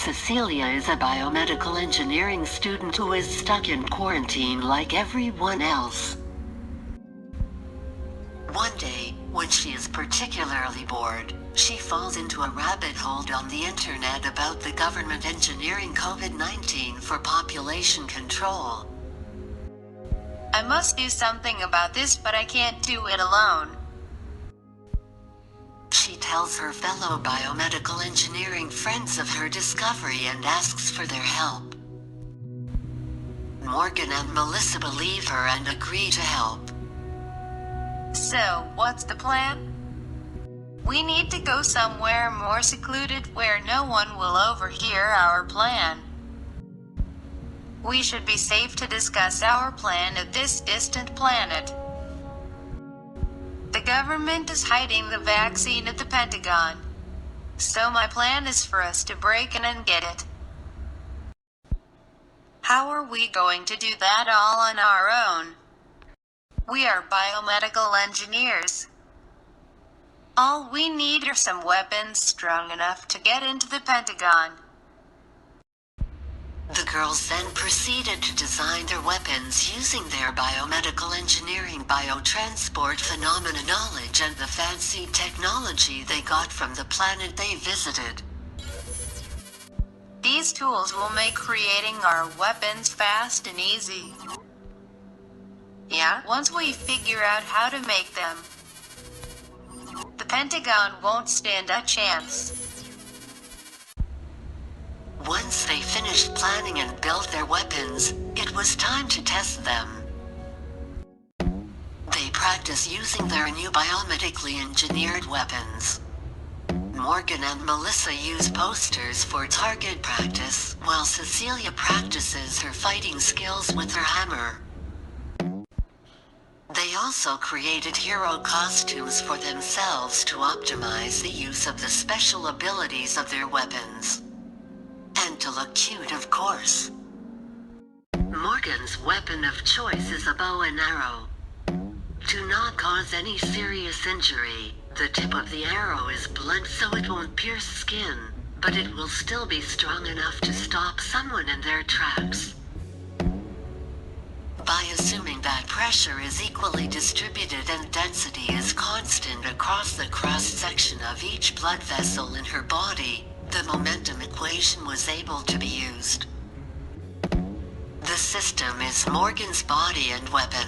Cecilia is a biomedical engineering student who is stuck in quarantine like everyone else. One day, when she is particularly bored, she falls into a rabbit hole on the internet about the government engineering COVID-19 for population control. I must do something about this, but I can't do it alone. She tells her fellow biomedical engineering friends of her discovery and asks for their help. Morgan and Melissa believe her and agree to help. So, what's the plan? We need to go somewhere more secluded where no one will overhear our plan. We should be safe to discuss our plan at this distant planet. The government is hiding the vaccine at the Pentagon. So my plan is for us to break in and get it. How are we going to do that all on our own? We are biomedical engineers. All we need are some weapons strong enough to get into the Pentagon. The girls then proceeded to design their weapons using their biomedical engineering biotransport phenomena knowledge and the fancy technology they got from the planet they visited. These tools will make creating our weapons fast and easy. Yeah, once we figure out how to make them, the Pentagon won't stand a chance. Once they finished planning and built their weapons, it was time to test them. They practiced using their new biomedically engineered weapons. Morgan and Melissa use posters for target practice, while Cecilia practices her fighting skills with her hammer. They also created hero costumes for themselves to optimize the use of the special abilities of their weapons. And to look cute, of course. Morgan's weapon of choice is a bow and arrow. To not cause any serious injury, the tip of the arrow is blunt so it won't pierce skin, but it will still be strong enough to stop someone in their tracks. By assuming that pressure is equally distributed and density is constant across the cross-section of each blood vessel in her body, the momentum equation was able to be used. The system is Morgan's body and weapon.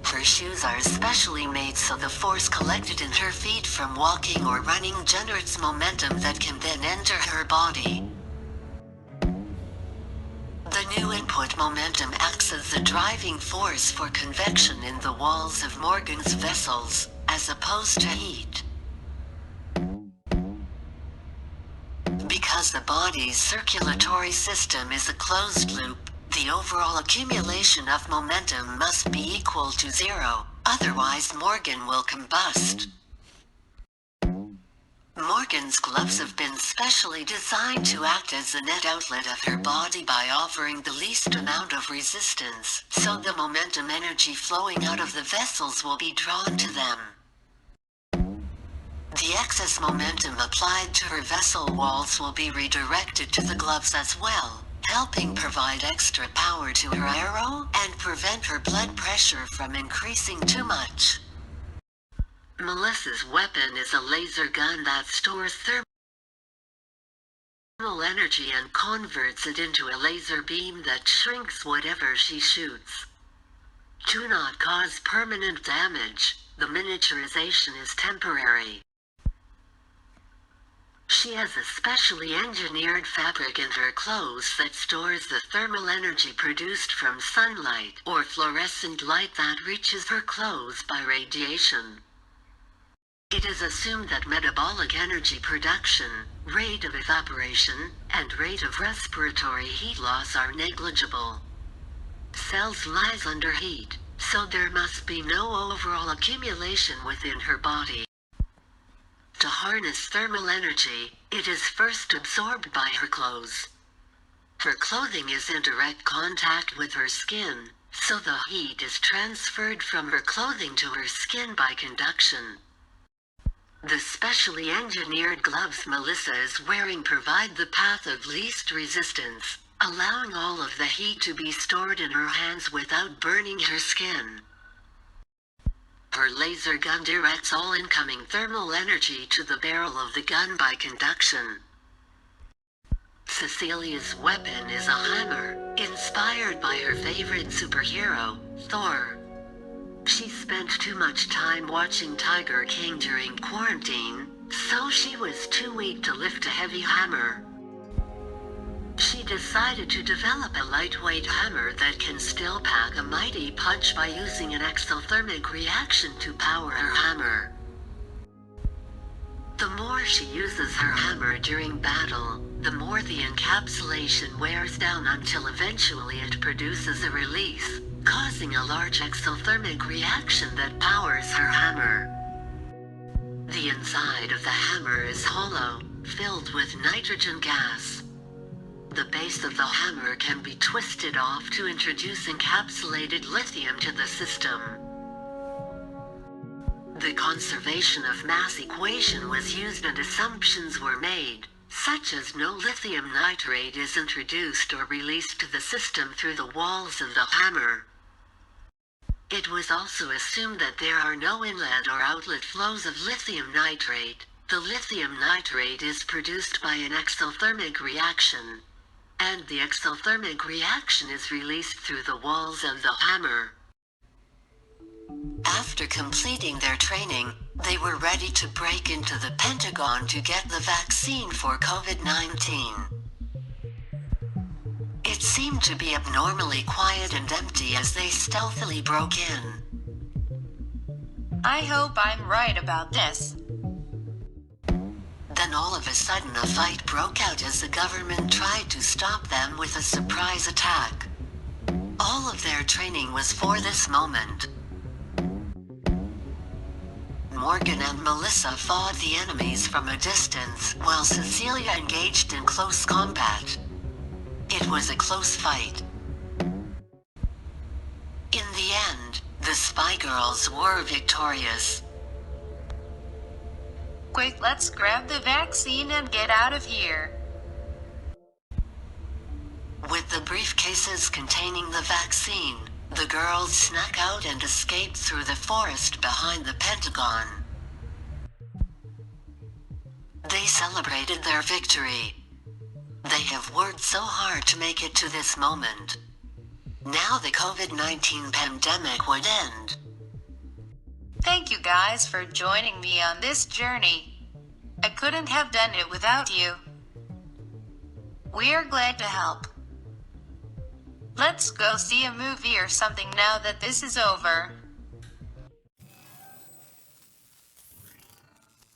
Her shoes are specially made so the force collected in her feet from walking or running generates momentum that can then enter her body. The new input momentum acts as the driving force for convection in the walls of Morgan's vessels, as opposed to heat. Because the body's circulatory system is a closed loop, the overall accumulation of momentum must be equal to zero, otherwise Morgan will combust. Morgan's gloves have been specially designed to act as the net outlet of her body by offering the least amount of resistance, so the momentum energy flowing out of the vessels will be drawn to them. The excess momentum applied to her vessel walls will be redirected to the gloves as well, helping provide extra power to her arrow and prevent her blood pressure from increasing too much. Melissa's weapon is a laser gun that stores thermal energy and converts it into a laser beam that shrinks whatever she shoots. To not cause permanent damage, the miniaturization is temporary. She has a specially engineered fabric in her clothes that stores the thermal energy produced from sunlight or fluorescent light that reaches her clothes by radiation. It is assumed that metabolic energy production, rate of evaporation, and rate of respiratory heat loss are negligible. Cells lies under heat, so there must be no overall accumulation within her body. To harness thermal energy, it is first absorbed by her clothes. Her clothing is in direct contact with her skin, so the heat is transferred from her clothing to her skin by conduction. The specially engineered gloves Melissa is wearing provide the path of least resistance, allowing all of the heat to be stored in her hands without burning her skin. Her laser gun directs all incoming thermal energy to the barrel of the gun by conduction. Cecilia's weapon is a hammer, inspired by her favorite superhero, Thor. She spent too much time watching Tiger King during quarantine, so she was too weak to lift a heavy hammer. She decided to develop a lightweight hammer that can still pack a mighty punch by using an exothermic reaction to power her hammer. The more she uses her hammer during battle, the more the encapsulation wears down until eventually it produces a release, causing a large exothermic reaction that powers her hammer. The inside of the hammer is hollow, filled with nitrogen gas. The base of the hammer can be twisted off to introduce encapsulated lithium to the system. The conservation of mass equation was used and assumptions were made, such as no lithium nitrate is introduced or released to the system through the walls of the hammer. It was also assumed that there are no inlet or outlet flows of lithium nitrate. The lithium nitrate is produced by an exothermic reaction, and the exothermic reaction is released through the walls of the hammer. After completing their training, they were ready to break into the Pentagon to get the vaccine for COVID-19. It seemed to be abnormally quiet and empty as they stealthily broke in. I hope I'm right about this. Then all of a sudden a fight broke out as the government tried to stop them with a surprise attack. All of their training was for this moment. Morgan and Melissa fought the enemies from a distance, while Cecilia engaged in close combat. It was a close fight. In the end, the Spy Girls were victorious. Quick, let's grab the vaccine and get out of here. With the briefcases containing the vaccine, the girls snuck out and escaped through the forest behind the Pentagon. They celebrated their victory. They have worked so hard to make it to this moment. Now the COVID-19 pandemic would end. Thank you guys for joining me on this journey. I couldn't have done it without you. We are glad to help. Let's go see a movie or something now that this is over.